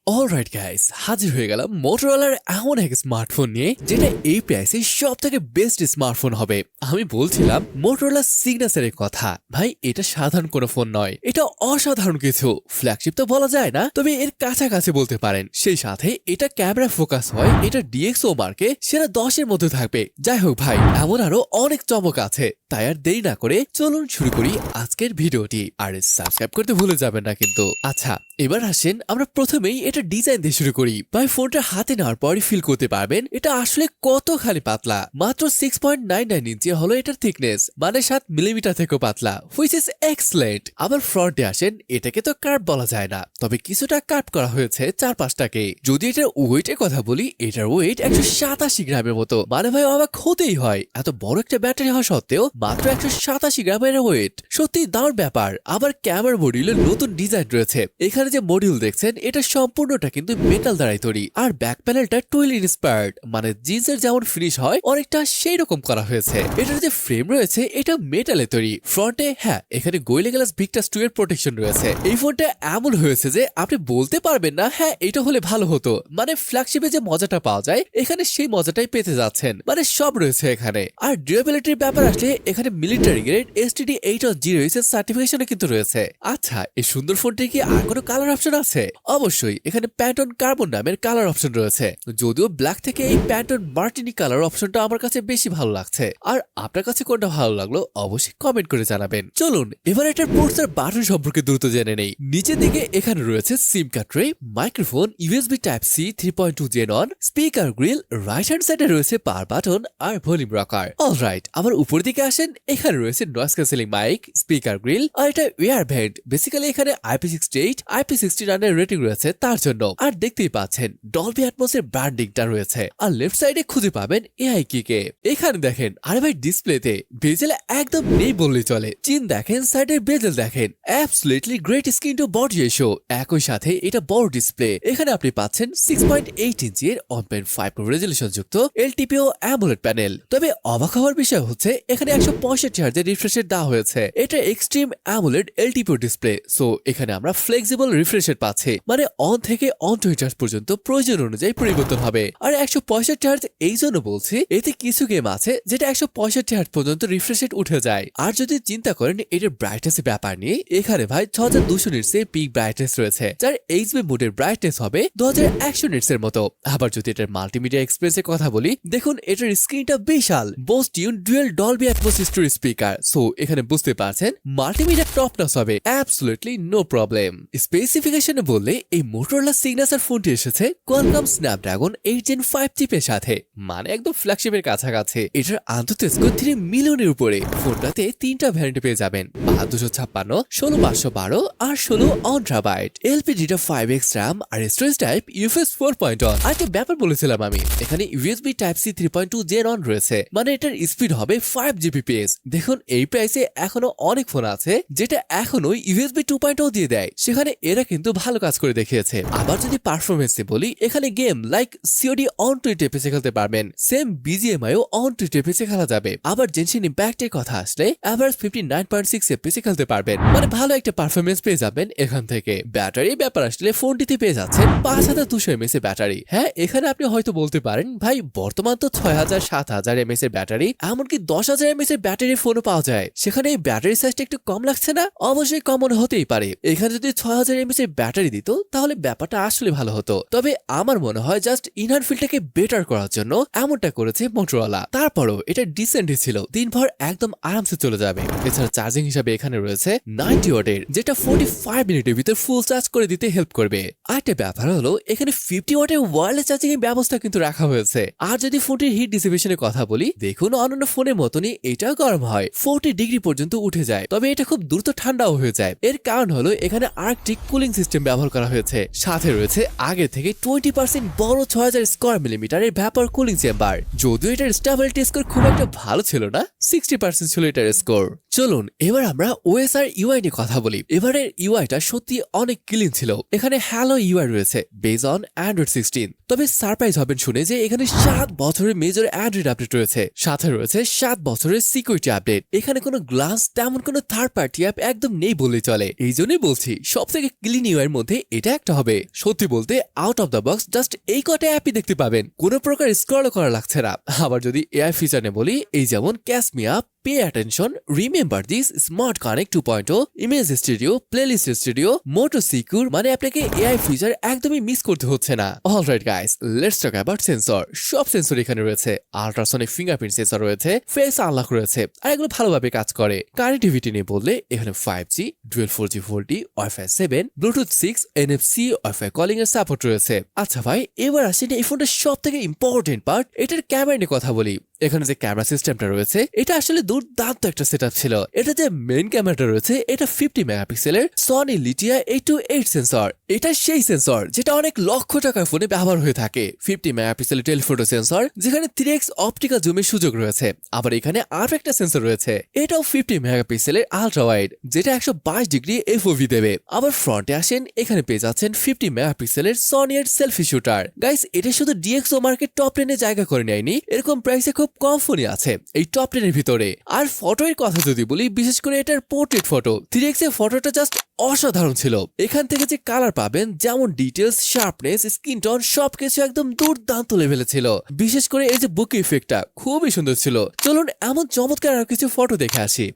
Alright guys, হাজির হয়ে গেলাম মোটরোলার এমন এক স্মার্টফোন নিয়ে যেটা এই প্রাইসে সব থেকে বেস্ট স্মার্টফোন হবে। আমি বলছিলাম মোটরোলা সিগনেচারের কথা। ভাই, এটা সাধারণ কোনো ফোন নয়, এটা অসাধারণ কিছু। ফ্ল্যাগশিপ তো বলা যায় না, তবে এর কাছাকাছি বলতে পারেন। সেই সাথে এটা ক্যামেরা ফোকাস হয়, এটা ডিএক্সও মার্কে সেরা 10-এর মধ্যে থাকবে। যাই হোক ভাই, এমন আরো অনেক চমক আছে, তাই আর দেরি না করে চলুন শুরু করি আজকের ভিডিওটি। আর সাবস্ক্রাইব করতে ভুলে যাবেন না কিন্তু। আচ্ছা, এবার আসেন আমরা প্রথমেই এটা ডিজাইন দিয়ে শুরু করি। ভাই, ফোনটা হাতে নেওয়ার পরই ফিল করতে পারবেন এটা আসলে কতখানি পাতলা। মাত্র 6.99 ইঞ্চি হলো এটার থিকনেস, মানে 7 মিলিমিটার থেকেও পাতলা, হুইচ ইজ এক্সেলেন্ট। আবার ফ্রন্টে আসেন, এটাকে তো কার্ভ বলা যায় না, তবে কিছুটা কার্ভ করা হয়েছে চারপাশটাকে। যদি এটার ওয়েটের কথা বলি, এটার ওয়েট 187 গ্রামের মতো। মানে ভাই, অবাক হতেই হয়, এত বড় একটা ব্যাটারি হওয়া সত্ত্বেও মাত্র 187 গ্রামের ওয়েট, সত্যি দারুণ ব্যাপার। আবার ক্যামেরা মডিউলের নতুন ডিজাইন রয়েছে। এখানে যে মডিউল দেখছেন, এটা সম্পূর্ণটা কিন্তু মেটাল দ্বারাই তৈরি। আর ব্যাক প্যানেলটা টুইল ইন্সপায়ার্ড, মানে জিন্সের যেমন ফিনিশ হয় অনেকটা সেই রকম করা হয়েছে। এটার যে ফ্রেম রয়েছে, এটা মেটালে তৈরি। ফ্রন্টে হ্যাঁ, এখানে গোরিলা গ্লাস ভিক্টাস 2 এর প্রোটেকশন রয়েছে। এই ফোনটা এমন হয়েছে যে আপনি বলতে পারবেন না হ্যাঁ এটা হলে ভালো হতো। মানে ফ্ল্যাগশিপে যে মজাটা পাওয়া যায়, এখানে সেই মজাটাই পেতে যাচ্ছেন। মানে সব রয়েছে এখানে। আর ডিউরেবিলিটির ব্যাপার আসলে এখানে মিলিটারি গ্রেড STD 800 সার্টিফিকেশন কিন্তু রয়েছে। আচ্ছা, এই সুন্দর ফোনটি কি আর কোনো কালার অপশন আছে? অবশ্যই, এখানে প্যান্টন কার্বন নামের কালার অপশন রয়েছে। যদিও ব্ল্যাক থেকে এই প্যান্টন মার্টিনি কালার অপশনটা আমার কাছে বেশি ভালো লাগছে। আর আপনার কাছে কোনটা ভালো লাগলো অবশ্যই কমেন্ট করে জানাবেন। চলুন এবার এটার পোর্টস আর বাটন সম্পর্কে দ্রুত জেনে নেই। নিচের দিকে এখানে রয়েছে SIM card tray, microphone, USB type C 3.2 gen one, speaker grill, right hand সাইডে রয়েছে পাওয়ার বাটন আর ভলিউম রকার। অলরাইট, আবার উপর দিকে আসেন, এখানে রয়েছে noise cancelling mic, speaker grill আর এটা এয়ার ভেন্ট। বেসিক্যালি এখানে IP68 IP69 এর রেটিং রয়েছে তার জন্য। আর দেখতেই পাচ্ছেন ডলবি অ্যাটমস এর ব্র্যান্ডিংটা রয়েছে। আর লেফট সাইডে খুঁজে পাবেন AI কিকে। এখানে দেখেন, আরে ভাই, ডিসপ্লেতে বেজেল একদম নেই বললেই চলে। চিন দেখেন, সাইডের বেজেল দেখেন, absolutely great screen to body ratio. একই সাথে এটা বড় ডিসপ্লে। এখানে আপনি পাচ্ছেন 6.8 ইঞ্চি এর 1.5 রেজলিউশন যুক্ত LTPO অ্যামোলেড প্যানেল। তবে অবাক হওয়ার বিষয় হচ্ছে এখানে 165 হার্জ এর রিফ্রেশ রেট দেওয়া হয়েছে। এটা extreme AMOLED LTPO display, so এখানে আমরা ফ্লেক্সিবল রিফ্রেশ রেট পাচ্ছি, মানে অন থেকে অন 20 হার্জ পর্যন্ত প্রয়োজন অনুযায়ী পরিবর্তন হবে। আর 165 হার্জ এই জন্য বলছি, এতে কিছু গেম আছে যেটা 165 হার্জ পর্যন্ত রিফ্রেশ রেট উঠে যায়। আর যদি চিন্তা করেন এটার ব্রাইটনেস ব্যাপার নিয়ে, এখানে ভাই 6200 নিটস এর পিক ব্রাইটনেস রয়েছে, যার HB মোডের ব্রাইটনেস হবে 2100 নিটস এর মতো। আবার যদি এটার মাল্টিমিডিয়া এক্সপ্রেস এর কথা বলি, দেখুন এটার স্ক্রিনটা বিশাল, Bose tune dual Dolby Atmos stereo speaker. So এখানে বুঝতে পারছেন মাল্টিমিডিয়া টপ নচ হবে, অ্যাবসলিউটলি নো প্রবলেম। স্পেসিফিকেশনে বললে এই মোটরোলা সিগনেচার ফোনটি এসেছে কোয়ালকম স্ন্যাপড্রাগন 8 Gen 5 চিপের সাথে, মানে একদম ফ্ল্যাগশিপের কাছাকাছি। এটার আন্তর্জাতিক স্কোর 3 মিলিয়নের উপরে। ফোনটাতে 3টা ভ্যারিয়েন্ট পেয়ে যাবেন, 256, 16512 আর 16 অন্ট্রাবাইট। LPDDR 5X RAM আর স্টোরেজ টাইপ UFS 4.1। আর একটা ব্যাপার বলেছিলাম আমি, এখানে USB type C 3.2 gen one রয়েছে, মানে এটার স্পিড হবে 5 Gbps। দেখুন এই প্রাইসে এখনো অনেক ফোন আছে যেটা এখনো USB 2.0 দিয়ে দেয়, সেখানে এরা কিন্তু ভালো কাজ করে দেখিয়েছে। আবার যদি পারফরমেন্সে বলি, এখানে game like COD on 20 FPS খেলতে পারবেন, সেম BGMI ও অন 20 FPS খেলা যাবে। আবার জেনশন ইম্প্যাক্টের কথা আসলে এভারেজ 59.6 FPS খেলতে পারবেন, মানে ভালো একটা পারফরমেন্স পেয়ে যাবেন এখান থেকে। ব্যাটারির ব্যাপার আসলে ফোনটিতে পেয়ে যাচ্ছেন 5200 mAh এর ব্যাটারি। হ্যাঁ, এখানে আপনি হয়তো বলতে পারেন ভাই বর্তমান তো 6000 7000 mAh এর ব্যাটারি, এমনকি 10000 mAh এর ব্যাটারির ফোনও পাওয়া যায়, সেখানে এই ব্যাটারি সাইজটা একটু কম লাগছে না? অবশ্যই কম মনে হতেই পারে। এখানে যদি 6000 mAh এর ব্যাটারি দিত তাহলে ব্যাপারটা আসলে ভালো হতো। তবে আমার মনে হয় জাস্ট ইনহার ফিলটাকে বেটার করার জন্য এমনটা করেছে মোটরোলা। তারপরও এটা ডিসেন্টই ছিল, দিনভর একদম আরামসে চলে যাবে। এছাড়া চার্জিং হিসাবে এখানে রয়েছে 90 ওয়াটের, যেটা 45 মিনিটের ভিতর ফুল চার্জ করে দিতে হেল্প করবে। আরেকটা ব্যাপার হলো এখানে 50 ওয়াটের ওয়্যারলেস চার্জিং এর ব্যবস্থা কিন্তু রাখা হয়েছে। আর যদি ফোনটির হিট ডিসিপেশনের কথা বলি, দেখুন অন্যান্য ফোনের মতনই এটাও গরম হয়, 40 ডিগ্রি পর্যন্ত উঠে যায়, তবে এটা খুব দ্রুত ঠান্ডাও হয়ে যায়। এর কারণ হলো এখানে আর্কটিক কুলিং সিস্টেম ব্যবহার করা হয়েছে, সাথে রয়েছে আগে থেকে 20% বড় 6000 স্কয়ার মিলিমিটারের ভ্যাপর কুলিং চেম্বার। যদিও এটার স্টেবিলিটি স্কোর খুব একটা ভালো ছিল না, 60% ছিল এটার স্কোর। চলুন এবার আমরা OS আর UI নিয়ে কথা বলি। এবারের UIটা সত্যি অনেক ক্লিন ছিল। এখানে হ্যালো UI রয়েছে বেস অন Android 16, তবে সারপ্রাইজ হবেন শুনে যে এখানে 7 বছরের মেজর অ্যান্ড্রয়েড আপডেট রয়েছে, সাথে রয়েছে 7 বছরের সিকিউরিটি আপডেট। এখানে কোনো গ্লাস তেমন কোনো থার্ড পার্টি অ্যাপ একদম নেই বললেই চলে। এই জন্যই বলছি সব থেকে ক্লিন ইউআই এর মধ্যে এটা একটা হবে। সত্যি বলতে out of the box just এই কটা অ্যাপই দেখতে পাবেন, কোনো প্রকার স্ক্রল করা লাগছে না। আবার যদি এআই ফিচার নিয়ে বলি, এই যেমন catch me up, pay attention, remember this, smart connect 2.0, image studio, playlist studio, Moto secure, মানে আপনাকে এআই ফিচার একদমই মিস করতে হচ্ছে না। Alright guys, let's talk about sensor. সব সেন্সর এখানে রয়েছে, আল্ট্রাসনিক ফিঙ্গারপ্রিন্ট সেন্সর রয়েছে, ফেস আনলক রয়েছে, আর এগুলো ভালোভাবে কাজ করে। কানেক্টিভিটি নিয়ে বললে এখানে 5G, dual 4G 4D, wifi 7, Bluetooth 6, NFC, wifi calling এর সাপোর্ট রয়েছে। আচ্ছা ভাই, এবার আসেন এই ফোনটার সব থেকে ইম্পর্টেন্ট পার্ট, এটার ক্যামেরা নিয়ে কথা বলি। এখানে যে ক্যামেরা সিস্টেমটা রয়েছে এটা আসলে দুর্দান্ত একটা সেটআপ ছিল। এটা যে মেইন ক্যামেরাটা রয়েছে এটা 50 মেগাপিক্সেলের সনি লিটিয়া 828 সেন্সর। এটা সেই সেন্সর যেটা অনেক লক্ষ টাকার ফোনে ব্যবহার হয়ে থাকে। 50 মেগাপিক্সেলের টেলিফোটো সেন্সর, যেখানে 3x অপটিক্যাল জুমের সুযোগ রয়েছে। আবার এখানে আরো একটা সেন্সর রয়েছে, এটাও 50 মেগাপিক্সেলের আলট্রা ওয়াইড, যেটা 122 ডিগ্রি এফওভি দেবে। আবার ফ্রন্টে আসেন, এখানে পেয়ে যাচ্ছেন 50 মেগাপিক্সেলের সনি এর সেলফি শুটার। গাইস, এটা শুধু ডিএক্সও মার্কেট টপ 10 এ জায়গা করে নেয়নি, এরকম প্রাইসে খুব কম ফোনই আছে এই টপ 10 এর ভিতরে। আর ফটো এর কথা যদি বলি, বিশেষ করে এটার পোর্ট্রেট ফটো, 3x এর ফটোটা জাস্ট অসাধারণ ছিল। এখান থেকে যে কালার পাবেন, যেমন ডিটেলস, শার্পনেস, স্কিন টোন, সবকিছু একদম দুর্দান্ত লেভেলে ছিল। বিশেষ করে এই যে বুকে ইফেক্টটা খুবই সুন্দর ছিল। চলুন এমন চমৎকার আর কিছু ফটো দেখে আসি।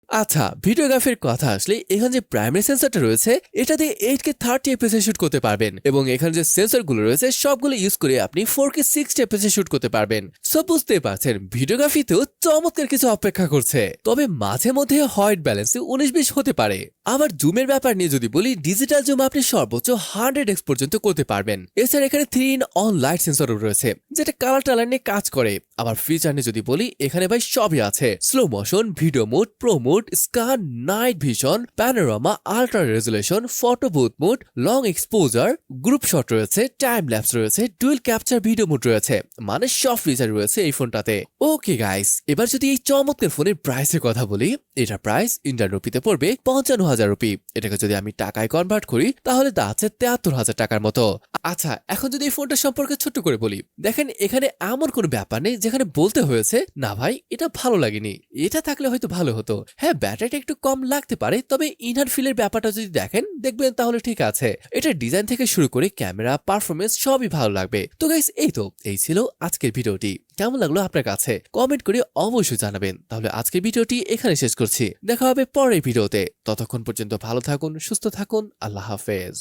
আচ্ছা, ভিডিওগ্রাফির কথা আসলে এখানে যে প্রাইমারি সেন্সরটা রয়েছে এটা দিয়ে 8K 30 fps শুট করতে পারবেন, এবং এখানে যে সেন্সরগুলো রয়েছে সবগুলো ইউজ করে আপনি 4K 60 fps শুট করতে পারবেন। সব বুঝতে পারছেন ভিডিওগ্রাফিতেও চমৎকার কিছু অপেক্ষা করছে। তবে মাঝে মধ্যে হোয়াইট ব্যালেন্সে 19-20 হতে পারে। আবার জুমের ব্যাপার নিয়ে যদি বলি, ডিজিটাল জুম আপনি সর্বোচ্চ 100x পর্যন্ত করতে পারবেন। এছাড়া এখানে 3-in-1 লাইট সেন্সরও রয়েছে, যেটা কালার টালার নিয়ে কাজ করে। আবার ফিচার নিয়ে যদি বলি, এখানে ভাই সবই আছে, slow motion, video mode, pro mode, scan, night vision, panorama, ultra resolution, photo booth mode, long exposure, group shot রয়েছে, টাইম ল্যাপস রয়েছে, ডুয়েল ক্যাপচার ভিডিও মোড রয়েছে, মানে সব ফিচার রয়েছে এই ফোনটাতে। ওকে গাইস, এবার যদি এই চমৎকার ফোনের প্রাইসের কথা বলি, এটা প্রাইস ইন্ডিয়ান রুপিতে পড়বে 55,000 রুপি। এটাকে যদি আমি টাকায় কনভার্ট করি তাহলে দাঁড়াচ্ছে 73,000 টাকার মতো। আচ্ছা, এখন যদি এই ফোনটা সম্পর্কে ছোট্ট করে বলি, দেখেন এখানে এমন কোনো ব্যাপার নেই যেখানে বলতে হয়েছে না ভাই এটা ভালো লাগেনি, এটা থাকলে হয়তো ভালো হতো। হ্যাঁ, ব্যাটারিটা একটু কম লাগতে পারে, তবে ইনার ফিলের ব্যাপারটা যদি দেখেন দেখবেন তাহলে ঠিক আছে। এটা ডিজাইন থেকে শুরু করে ক্যামেরা, পারফরমেন্স সবই ভালো লাগবে। তো গাইস, এই ছিল আজকের ভিডিওটি। কেমন লাগলো আপনার কাছে কমেন্ট করে অবশ্যই জানাবেন। তাহলে আজকের ভিডিওটি এখানে শেষ করছি, দেখা হবে পরের ভিডিওতে। ততক্ষণ পর্যন্ত ভালো থাকুন, সুস্থ থাকুন, আল্লাহ হাফেজ।